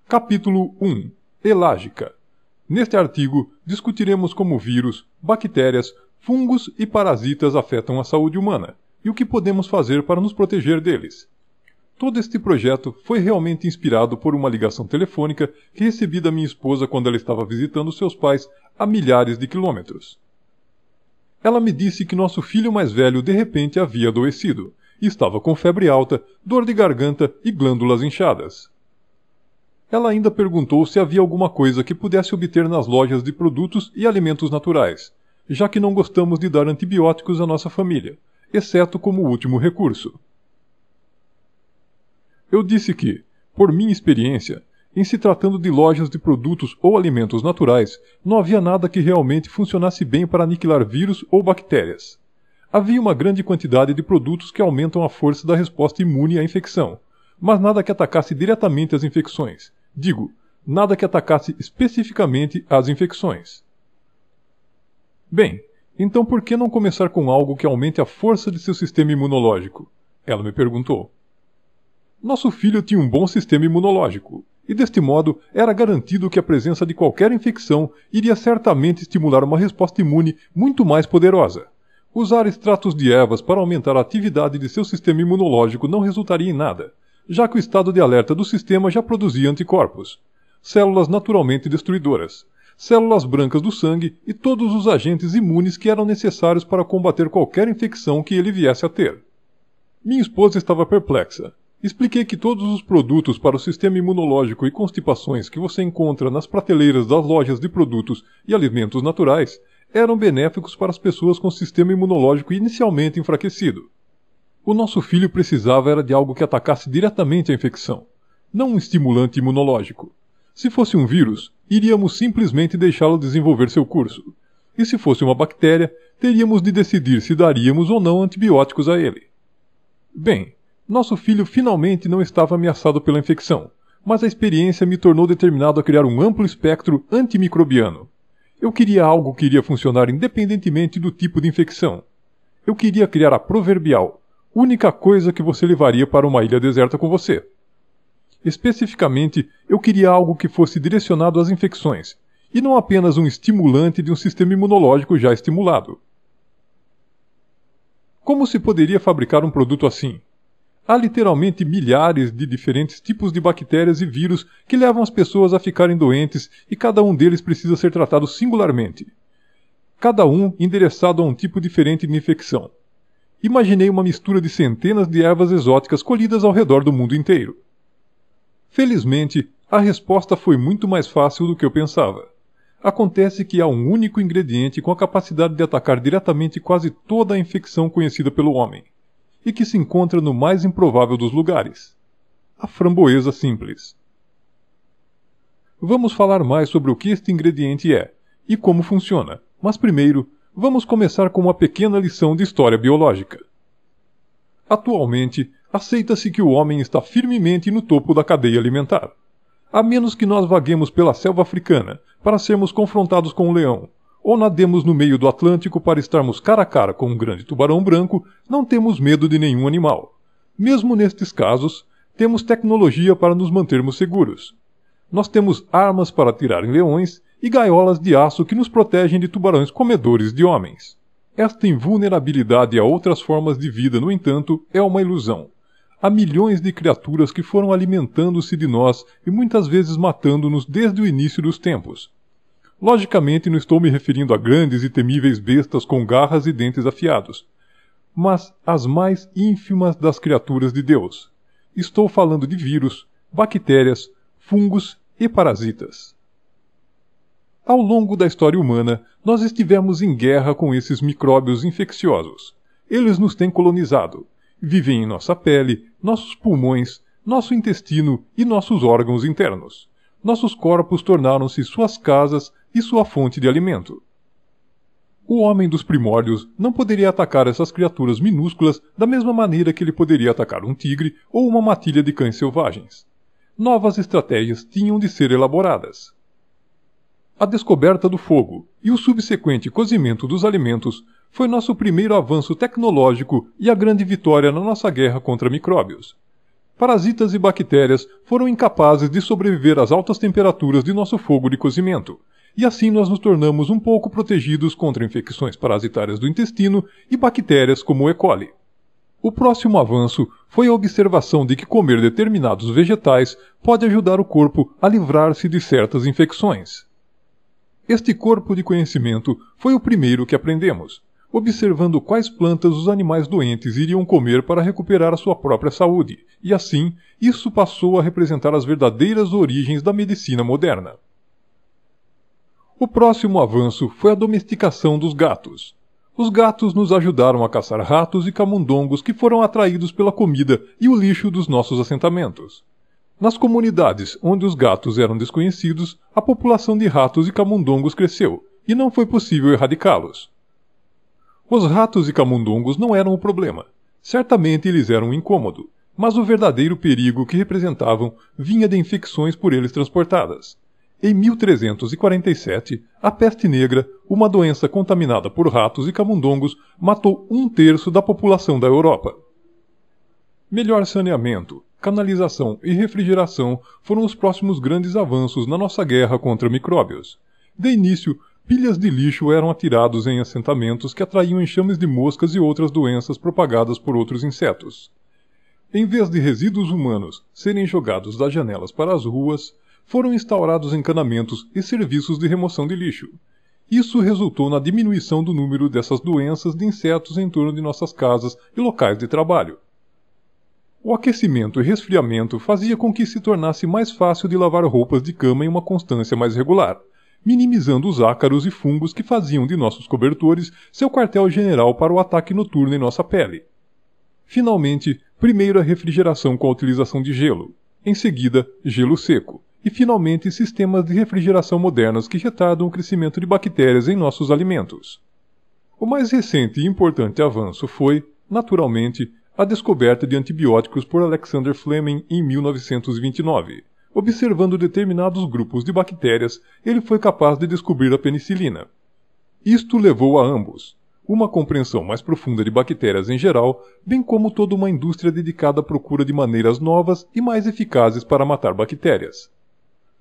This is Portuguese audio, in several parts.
Capítulo 1. Elágica. Neste artigo, discutiremos como vírus, bactérias, fungos e parasitas afetam a saúde humana, e o que podemos fazer para nos proteger deles. Todo este projeto foi realmente inspirado por uma ligação telefônica que recebi da minha esposa quando ela estava visitando seus pais a milhares de quilômetros. Ela me disse que nosso filho mais velho de repente havia adoecido, e estava com febre alta, dor de garganta e glândulas inchadas. Ela ainda perguntou se havia alguma coisa que pudesse obter nas lojas de produtos e alimentos naturais, já que não gostamos de dar antibióticos à nossa família, exceto como último recurso. Eu disse que, por minha experiência, em se tratando de lojas de produtos ou alimentos naturais, não havia nada que realmente funcionasse bem para aniquilar vírus ou bactérias. Havia uma grande quantidade de produtos que aumentam a força da resposta imune à infecção, mas nada que atacasse diretamente as infecções. Digo, nada que atacasse especificamente as infecções. Bem, então por que não começar com algo que aumente a força de seu sistema imunológico? Ela me perguntou. Nosso filho tinha um bom sistema imunológico, e deste modo era garantido que a presença de qualquer infecção iria certamente estimular uma resposta imune muito mais poderosa. Usar extratos de ervas para aumentar a atividade de seu sistema imunológico não resultaria em nada, já que o estado de alerta do sistema já produzia anticorpos, células naturalmente destruidoras, células brancas do sangue e todos os agentes imunes que eram necessários para combater qualquer infecção que ele viesse a ter. Minha esposa estava perplexa. Expliquei que todos os produtos para o sistema imunológico e constipações que você encontra nas prateleiras das lojas de produtos e alimentos naturais eram benéficos para as pessoas com sistema imunológico inicialmente enfraquecido. O nosso filho precisava era de algo que atacasse diretamente a infecção, não um estimulante imunológico. Se fosse um vírus, iríamos simplesmente deixá-lo desenvolver seu curso. E se fosse uma bactéria, teríamos de decidir se daríamos ou não antibióticos a ele. Bem, nosso filho finalmente não estava ameaçado pela infecção, mas a experiência me tornou determinado a criar um amplo espectro antimicrobiano. Eu queria algo que iria funcionar independentemente do tipo de infecção. Eu queria criar a proverbial, única coisa que você levaria para uma ilha deserta com você. Especificamente, eu queria algo que fosse direcionado às infecções, e não apenas um estimulante de um sistema imunológico já estimulado. Como se poderia fabricar um produto assim? Há literalmente milhares de diferentes tipos de bactérias e vírus que levam as pessoas a ficarem doentes e cada um deles precisa ser tratado singularmente. Cada um endereçado a um tipo diferente de infecção. Imaginei uma mistura de centenas de ervas exóticas colhidas ao redor do mundo inteiro. Felizmente, a resposta foi muito mais fácil do que eu pensava. Acontece que há um único ingrediente com a capacidade de atacar diretamente quase toda a infecção conhecida pelo homem, e que se encontra no mais improvável dos lugares: a framboesa simples. Vamos falar mais sobre o que este ingrediente é e como funciona, mas primeiro, vamos começar com uma pequena lição de história biológica. Atualmente, aceita-se que o homem está firmemente no topo da cadeia alimentar. A menos que nós vaguemos pela selva africana para sermos confrontados com um leão, ou nademos no meio do Atlântico para estarmos cara a cara com um grande tubarão branco, não temos medo de nenhum animal. Mesmo nestes casos, temos tecnologia para nos mantermos seguros. Nós temos armas para atirar em leões e gaiolas de aço que nos protegem de tubarões comedores de homens. Esta invulnerabilidade a outras formas de vida, no entanto, é uma ilusão. Há milhões de criaturas que foram alimentando-se de nós e muitas vezes matando-nos desde o início dos tempos. Logicamente não estou me referindo a grandes e temíveis bestas com garras e dentes afiados, mas às mais ínfimas das criaturas de Deus. Estou falando de vírus, bactérias, fungos e parasitas. Ao longo da história humana, nós estivemos em guerra com esses micróbios infecciosos. Eles nos têm colonizado. Vivem em nossa pele, nossos pulmões, nosso intestino e nossos órgãos internos. Nossos corpos tornaram-se suas casas e sua fonte de alimento. O homem dos primórdios não poderia atacar essas criaturas minúsculas da mesma maneira que ele poderia atacar um tigre ou uma matilha de cães selvagens. Novas estratégias tinham de ser elaboradas. A descoberta do fogo e o subsequente cozimento dos alimentos foi nosso primeiro avanço tecnológico e a grande vitória na nossa guerra contra micróbios. Parasitas e bactérias foram incapazes de sobreviver às altas temperaturas de nosso fogo de cozimento, e assim nós nos tornamos um pouco protegidos contra infecções parasitárias do intestino e bactérias como o E. coli. O próximo avanço foi a observação de que comer determinados vegetais pode ajudar o corpo a livrar-se de certas infecções. Este corpo de conhecimento foi o primeiro que aprendemos, observando quais plantas os animais doentes iriam comer para recuperar a sua própria saúde, e assim, isso passou a representar as verdadeiras origens da medicina moderna. O próximo avanço foi a domesticação dos gatos. Os gatos nos ajudaram a caçar ratos e camundongos que foram atraídos pela comida e o lixo dos nossos assentamentos. Nas comunidades onde os gatos eram desconhecidos, a população de ratos e camundongos cresceu, e não foi possível erradicá-los. Os ratos e camundongos não eram o problema. Certamente eles eram um incômodo, mas o verdadeiro perigo que representavam vinha de infecções por eles transportadas. Em 1347, a peste negra, uma doença contaminada por ratos e camundongos, matou 1/3 da população da Europa. Melhor saneamento, canalização e refrigeração foram os próximos grandes avanços na nossa guerra contra micróbios. De início, pilhas de lixo eram atirados em assentamentos que atraíam enxames de moscas e outras doenças propagadas por outros insetos. Em vez de resíduos humanos serem jogados das janelas para as ruas, foram instaurados encanamentos e serviços de remoção de lixo. Isso resultou na diminuição do número dessas doenças de insetos em torno de nossas casas e locais de trabalho. O aquecimento e resfriamento fazia com que se tornasse mais fácil de lavar roupas de cama em uma constância mais regular, minimizando os ácaros e fungos que faziam de nossos cobertores seu quartel-general para o ataque noturno em nossa pele. Finalmente, primeiro a refrigeração com a utilização de gelo, em seguida, gelo seco, e finalmente sistemas de refrigeração modernos que retardam o crescimento de bactérias em nossos alimentos. O mais recente e importante avanço foi, naturalmente, a descoberta de antibióticos por Alexander Fleming em 1929. Observando determinados grupos de bactérias, ele foi capaz de descobrir a penicilina. Isto levou a ambos uma compreensão mais profunda de bactérias em geral, bem como toda uma indústria dedicada à procura de maneiras novas e mais eficazes para matar bactérias.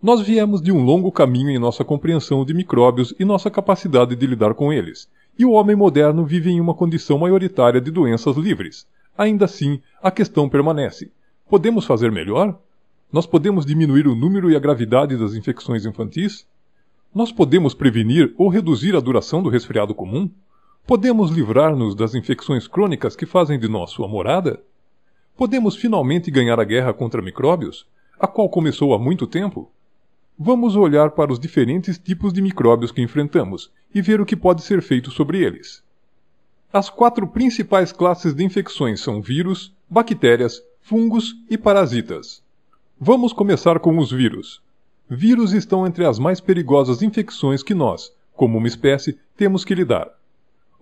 Nós viemos de um longo caminho em nossa compreensão de micróbios e nossa capacidade de lidar com eles, e o homem moderno vive em uma condição maioritária de doenças livres. Ainda assim, a questão permanece. Podemos fazer melhor? Nós podemos diminuir o número e a gravidade das infecções infantis? Nós podemos prevenir ou reduzir a duração do resfriado comum? Podemos livrar-nos das infecções crônicas que fazem de nós sua morada? Podemos finalmente ganhar a guerra contra micróbios, a qual começou há muito tempo? Vamos olhar para os diferentes tipos de micróbios que enfrentamos e ver o que pode ser feito sobre eles. As 4 principais classes de infecções são vírus, bactérias, fungos e parasitas. Vamos começar com os vírus. Vírus estão entre as mais perigosas infecções que nós, como uma espécie, temos que lidar.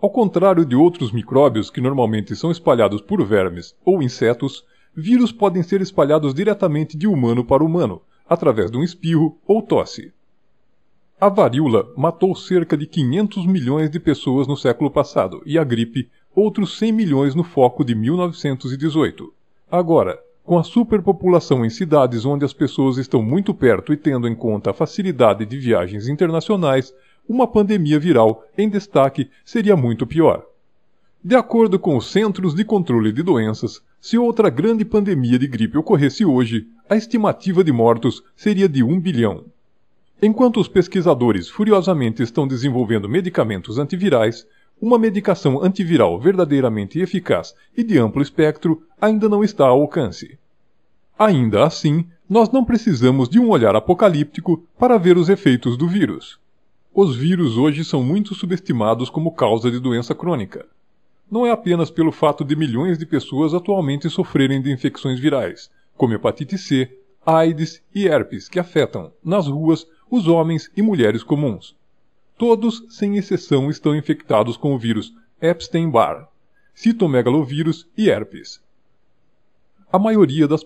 Ao contrário de outros micróbios que normalmente são espalhados por vermes ou insetos, vírus podem ser espalhados diretamente de humano para humano, através de um espirro ou tosse. A varíola matou cerca de 500 milhões de pessoas no século passado e a gripe, outros 100 milhões no foco de 1918. Agora, com a superpopulação em cidades onde as pessoas estão muito perto e tendo em conta a facilidade de viagens internacionais, uma pandemia viral em destaque seria muito pior. De acordo com os Centros de Controle de Doenças, se outra grande pandemia de gripe ocorresse hoje, a estimativa de mortos seria de 1 bilhão. Enquanto os pesquisadores furiosamente estão desenvolvendo medicamentos antivirais, uma medicação antiviral verdadeiramente eficaz e de amplo espectro ainda não está ao alcance. Ainda assim, nós não precisamos de um olhar apocalíptico para ver os efeitos do vírus. Os vírus hoje são muito subestimados como causa de doença crônica. Não é apenas pelo fato de milhões de pessoas atualmente sofrerem de infecções virais, como hepatite C, AIDS e herpes, que afetam, nas ruas, os homens e mulheres comuns. Todos, sem exceção, estão infectados com o vírus Epstein-Barr, citomegalovírus e herpes. A maioria das